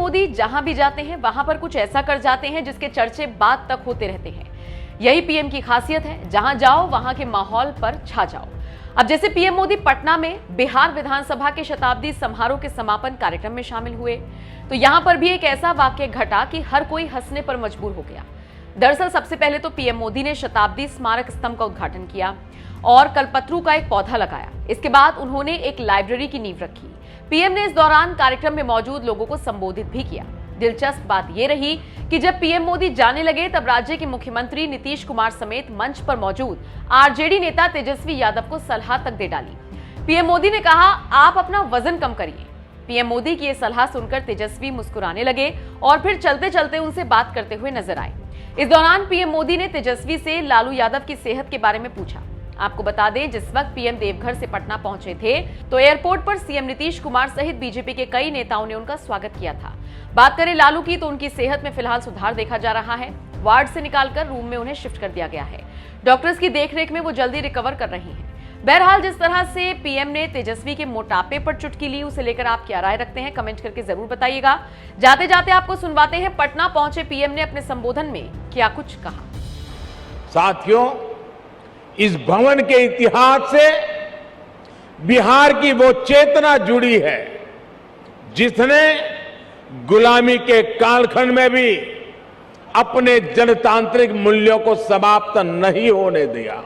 मोदी जहां भी जाते हैं वहां पर कुछ ऐसा कर जाते हैं जिसके चर्चे बाद तक होते रहते हैं। यही पीएम की खासियत है, जहां जाओ वहां के माहौल पर छा जाओ। अब जैसे पीएम मोदी पटना में बिहार विधानसभा के शताब्दी समारोह के समापन कार्यक्रम में शामिल हुए, तो यहां पर भी एक ऐसा वाक्य घटा कि हर कोई हंसने पर मजबूर हो गया। दरअसल सबसे पहले तो पीएम मोदी ने शताब्दी स्मारक स्तंभ का उद्घाटन किया और कल्पतरू का एक पौधा लगाया। इसके बाद उन्होंने एक लाइब्रेरी की नींव रखी। पीएम ने इस दौरान कार्यक्रम में मौजूद लोगों को संबोधित भी किया। दिलचस्प बात यह रही कि जब पीएम मोदी जाने लगे तब राज्य के मुख्यमंत्री नीतीश कुमार समेत मंच पर मौजूद आरजेडी नेता तेजस्वी यादव को सलाह तक दे डाली। पीएम मोदी ने कहा, आप अपना वजन कम करिए। पीएम मोदी की यह सलाह सुनकर तेजस्वी मुस्कुराने लगे और फिर चलते चलते उनसे बात करते हुए नजर आए। इस दौरान पीएम मोदी ने तेजस्वी से लालू यादव की सेहत के बारे में पूछा। आपको बता दें, जिस वक्त पीएम देवघर से पटना पहुंचे थे तो एयरपोर्ट पर सीएम नीतीश कुमार सहित बीजेपी के कई नेताओं ने उनका स्वागत किया था। बात करें लालू की तो उनकी सेहत में फिलहाल सुधार देखा जा रहा है। वार्ड से निकालकर रूम में उन्हें शिफ्ट कर दिया गया है। डॉक्टर्स की देखरेख में वो जल्दी रिकवर कर रही हैं। बहरहाल जिस तरह से पीएम ने तेजस्वी के मोटापे पर चुटकी ली, उसे लेकर आप क्या राय रखते हैं, कमेंट करके जरूर बताइएगा। जाते जाते आपको सुनवाते हैं पटना पहुंचे पीएम ने अपने संबोधन में क्या कुछ कहा। साथियों, इस भवन के इतिहास से बिहार की वो चेतना जुड़ी है जिसने गुलामी के कालखंड में भी अपने जनतांत्रिक मूल्यों को समाप्त नहीं होने दिया।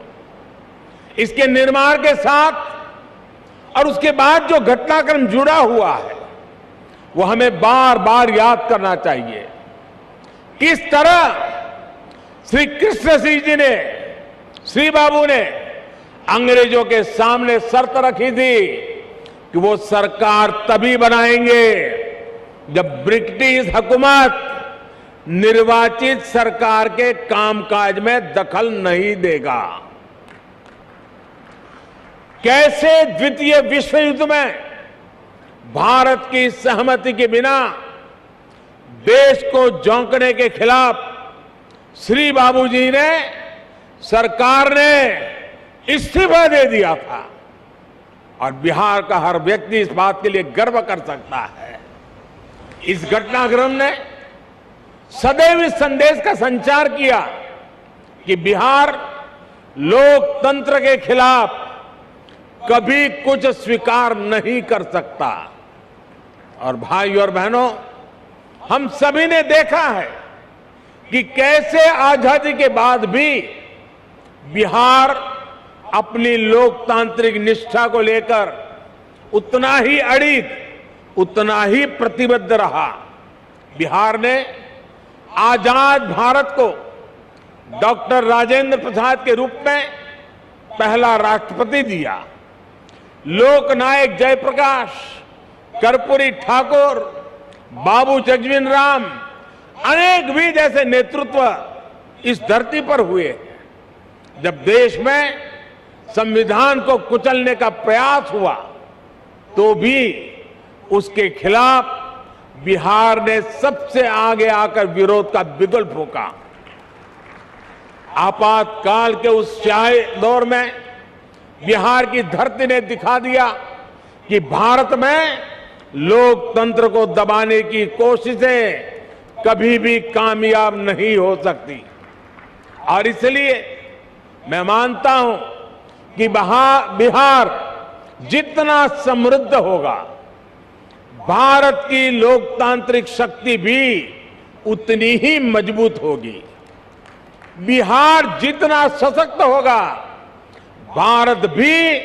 इसके निर्माण के साथ और उसके बाद जो घटनाक्रम जुड़ा हुआ है वो हमें बार बार याद करना चाहिए। किस तरह श्री कृष्ण सिंह जी ने, श्री बाबू ने अंग्रेजों के सामने शर्त रखी थी कि वो सरकार तभी बनाएंगे जब ब्रिटिश हुकूमत निर्वाचित सरकार के कामकाज में दखल नहीं देगा। कैसे द्वितीय विश्व युद्ध में भारत की सहमति के बिना देश को झोंकने के खिलाफ श्री बाबू जी ने, सरकार ने इस्तीफा दे दिया था। और बिहार का हर व्यक्ति इस बात के लिए गर्व कर सकता है। इस घटनाक्रम ने सदैव इस संदेश का संचार किया कि बिहार लोकतंत्र के खिलाफ कभी कुछ स्वीकार नहीं कर सकता। और भाई और बहनों, हम सभी ने देखा है कि कैसे आजादी के बाद भी बिहार अपनी लोकतांत्रिक निष्ठा को लेकर उतना ही अडिग, उतना ही प्रतिबद्ध रहा। बिहार ने आजाद भारत को डॉक्टर राजेंद्र प्रसाद के रूप में पहला राष्ट्रपति दिया। लोकनायक जयप्रकाश, कर्पूरी ठाकुर, बाबू जगजीवन राम, अनेक भी जैसे नेतृत्व इस धरती पर हुए। जब देश में संविधान को कुचलने का प्रयास हुआ तो भी उसके खिलाफ बिहार ने सबसे आगे आकर विरोध का बिगुल फूंका। आपातकाल के उस स्याही दौर में बिहार की धरती ने दिखा दिया कि भारत में लोकतंत्र को दबाने की कोशिशें कभी भी कामयाब नहीं हो सकती। और इसलिए मैं मानता हूं कि बिहार जितना समृद्ध होगा, भारत की लोकतांत्रिक शक्ति भी उतनी ही मजबूत होगी। बिहार जितना सशक्त होगा, भारत भी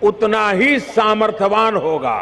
उतना ही सामर्थ्यवान होगा।